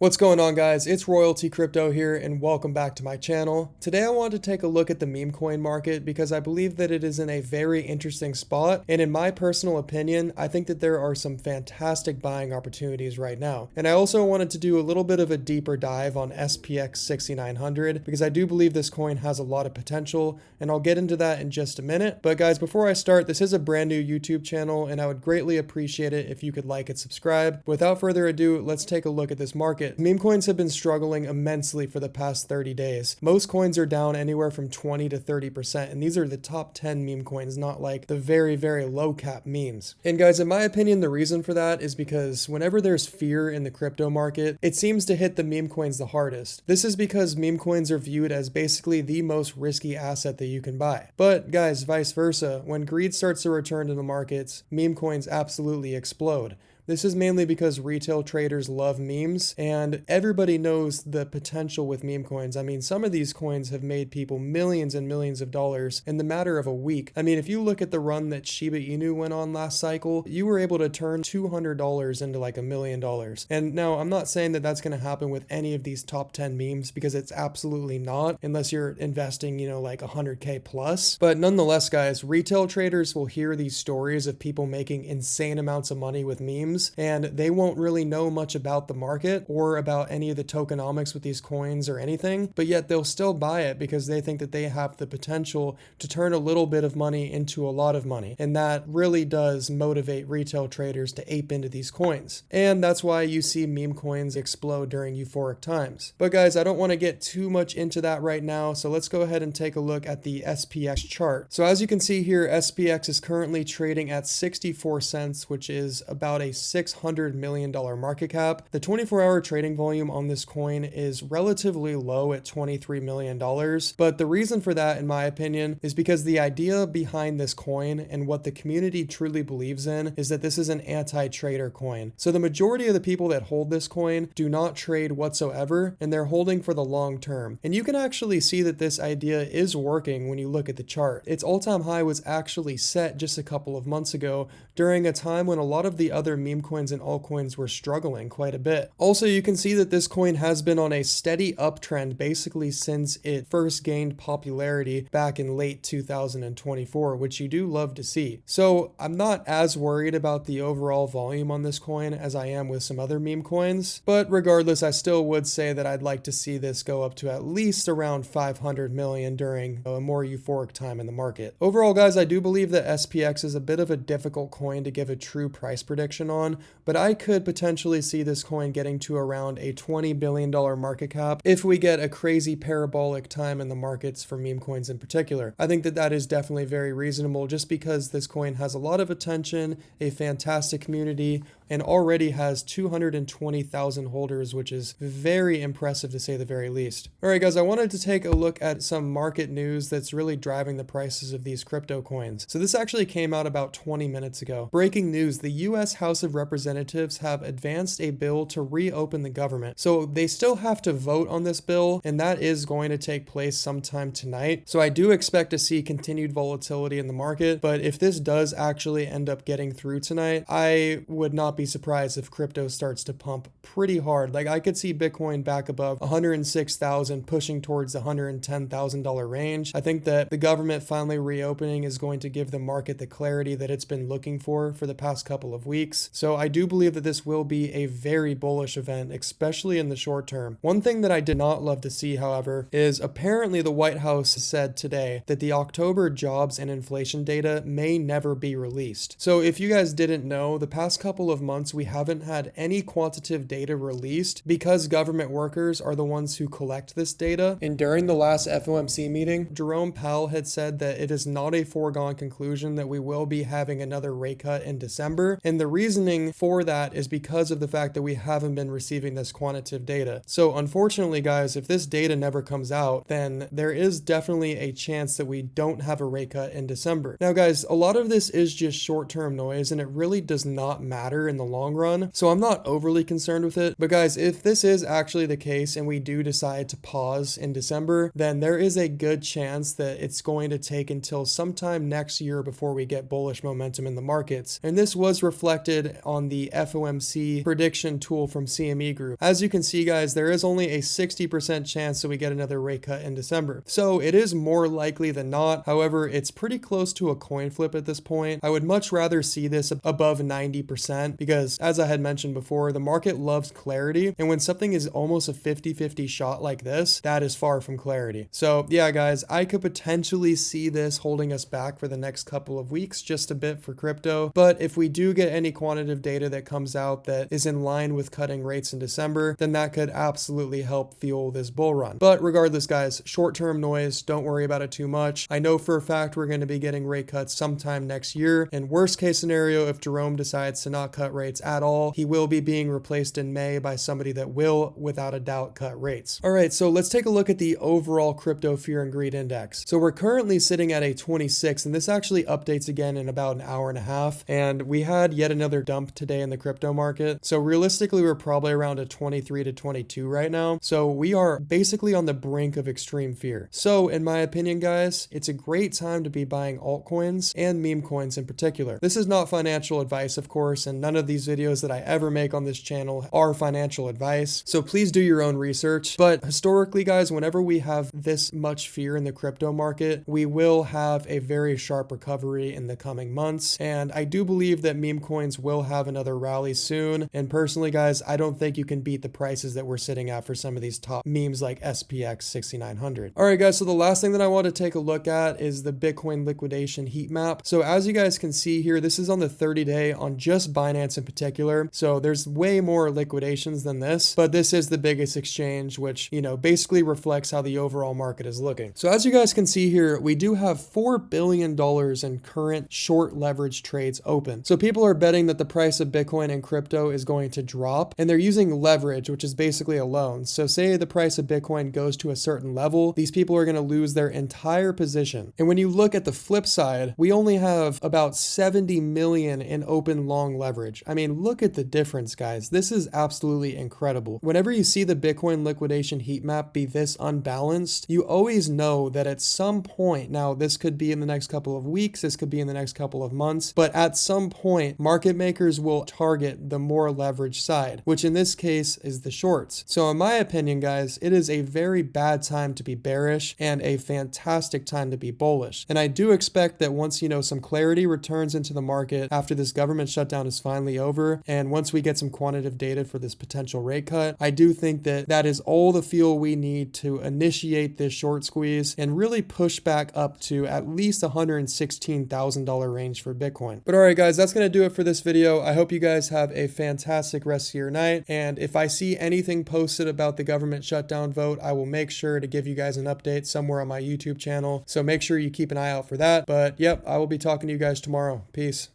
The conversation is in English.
What's going on, guys? It's Royalty Crypto here and welcome back to my channel. Today I want to take a look at the meme coin market because I believe that it is in a very interesting spot, and in my personal opinion, I think that there are some fantastic buying opportunities right now. And I also wanted to do a little bit of a deeper dive on SPX6900 because I do believe this coin has a lot of potential, and I'll get into that in just a minute. But guys, before I start, this is a brand new YouTube channel and I would greatly appreciate it if you could like and subscribe. Without further ado, let's take a look at this market. Meme coins have been struggling immensely for the past 30 days. Most coins are down anywhere from 20 to 30%, and these are the top 10 meme coins, not like the very, very low cap memes. And guys, in my opinion, the reason for that is because whenever there's fear in the crypto market, it seems to hit the meme coins the hardest. This is because meme coins are viewed as basically the most risky asset that you can buy. But guys, vice versa, when greed starts to return to the markets, meme coins absolutely explode. This is mainly because retail traders love memes, and everybody knows the potential with meme coins. I mean, some of these coins have made people millions and millions of dollars in the matter of a week. I mean, if you look at the run that Shiba Inu went on last cycle, you were able to turn $200 into like $1 million. And now, I'm not saying that that's going to happen with any of these top 10 memes, because it's absolutely not, unless you're investing, like 100K plus. But nonetheless, guys, retail traders will hear these stories of people making insane amounts of money with memes, and they won't really know much about the market or about any of the tokenomics with these coins or anything, but yet they'll still buy it because they think that they have the potential to turn a little bit of money into a lot of money. And that really does motivate retail traders to ape into these coins. And that's why you see meme coins explode during euphoric times. But guys, I don't want to get too much into that right now, so let's go ahead and take a look at the SPX chart. So as you can see here, SPX is currently trading at 64 cents, which is about a $600 million market cap. The 24-hour trading volume on this coin is relatively low at $23 million, but the reason for that, in my opinion, is because the idea behind this coin and what the community truly believes in is that this is an anti-trader coin. So the majority of the people that hold this coin do not trade whatsoever, and they're holding for the long term. And you can actually see that this idea is working when you look at the chart. Its all-time high was actually set just a couple of months ago during a time when a lot of the other meme coins and altcoins were struggling quite a bit. Also, you can see that this coin has been on a steady uptrend basically since it first gained popularity back in late 2024, which you do love to see. So I'm not as worried about the overall volume on this coin as I am with some other meme coins, but regardless, I still would say that I'd like to see this go up to at least around 500 million during a more euphoric time in the market. Overall, guys, I do believe that SPX is a bit of a difficult coin to give a true price prediction on, but I could potentially see this coin getting to around a $20 billion market cap if we get a crazy parabolic time in the markets for meme coins in particular. I think that that is definitely very reasonable just because this coin has a lot of attention, a fantastic community, and already has 220,000 holders, which is very impressive to say the very least. All right, guys, I wanted to take a look at some market news that's really driving the prices of these crypto coins. So this actually came out about 20 minutes ago. Breaking news, the US House of Representatives have advanced a bill to reopen the government. So they still have to vote on this bill, and that is going to take place sometime tonight. So I do expect to see continued volatility in the market, but if this does actually end up getting through tonight, I would not be surprised if crypto starts to pump pretty hard. Like, I could see Bitcoin back above 106,000, pushing towards the $110,000 range. I think that the government finally reopening is going to give the market the clarity that it's been looking for the past couple of weeks. So I do believe that this will be a very bullish event, especially in the short term. One thing that I did not love to see, however, is apparently the White House said today that the October jobs and inflation data may never be released. So if you guys didn't know, the past couple of months we haven't had any quantitative data released because government workers are the ones who collect this data. And during the last FOMC meeting, Jerome Powell had said that it is not a foregone conclusion that we will be having another rate cut in December. And the reasoning for that is because of the fact that we haven't been receiving this quantitative data. So unfortunately, guys, if this data never comes out, then there is definitely a chance that we don't have a rate cut in December. Now, guys, a lot of this is just short-term noise, and it really does not matter in the long run. So I'm not overly concerned with it. But guys, if this is actually the case and we do decide to pause in December, then there is a good chance that it's going to take until sometime next year before we get bullish momentum in the markets. And this was reflected on the FOMC prediction tool from CME Group. As you can see, guys, there is only a 60% chance that we get another rate cut in December. So it is more likely than not. However, it's pretty close to a coin flip at this point. I would much rather see this above 90% because, as I had mentioned before, the market loves clarity. And when something is almost a 50-50 shot like this, that is far from clarity. So yeah, guys, I could potentially see this holding us back for the next couple of weeks, just a bit for crypto. But if we do get any quantitative data that comes out that is in line with cutting rates in December, then that could absolutely help fuel this bull run. But regardless, guys, short-term noise, don't worry about it too much. I know for a fact we're going to be getting rate cuts sometime next year. And worst case scenario, if Jerome decides to not cut rates at all, he will be being replaced in May by somebody that will, without a doubt, cut rates. All right, so let's take a look at the overall crypto fear and greed index. So we're currently sitting at a 26, and this actually updates again in about an hour and a half. And we had yet another dump today in the crypto market. So realistically, we're probably around a 23 to 22 right now. So we are basically on the brink of extreme fear. So in my opinion, guys, it's a great time to be buying altcoins and meme coins in particular. This is not financial advice, of course, and none of these videos that I ever make on this channel are financial advice. So please do your own research. But historically, guys, whenever we have this much fear in the crypto market, we will have a very sharp recovery in the coming months. And I do believe that meme coins will have another rally soon. And personally, guys, I don't think you can beat the prices that we're sitting at for some of these top memes like SPX6900. All right, guys, so the last thing that I want to take a look at is the Bitcoin liquidation heat map. So as you guys can see here, this is on the 30-day on just Binance in particular. So there's way more liquidations than this, but this is the biggest exchange, which, you know, basically reflects how the overall market is looking. So as you guys can see here, we do have $4 billion in current short leverage trades open. So people are betting that the price of Bitcoin and crypto is going to drop, and they're using leverage, which is basically a loan. So say the price of Bitcoin goes to a certain level, these people are going to lose their entire position. And when you look at the flip side, we only have about 70 million in open long leverage. I mean, look at the difference, guys. This is absolutely incredible. Whenever you see the Bitcoin liquidation heat map be this unbalanced, you always know that at some point, now this could be in the next couple of weeks, this could be in the next couple of months, but at some point, market makers will target the more leveraged side, which in this case is the shorts. So in my opinion, guys, it is a very bad time to be bearish and a fantastic time to be bullish. And I do expect that once, you know, some clarity returns into the market after this government shutdown is finally over, and once we get some quantitative data for this potential rate cut, I do think that that is all the fuel we need to initiate this short squeeze and really push back up to at least $116,000 range for Bitcoin. But all right, guys, that's going to do it for this video. I hope you guys have a fantastic rest of your night. And if I see anything posted about the government shutdown vote, I will make sure to give you guys an update somewhere on my YouTube channel. So make sure you keep an eye out for that. But yep, I will be talking to you guys tomorrow. Peace.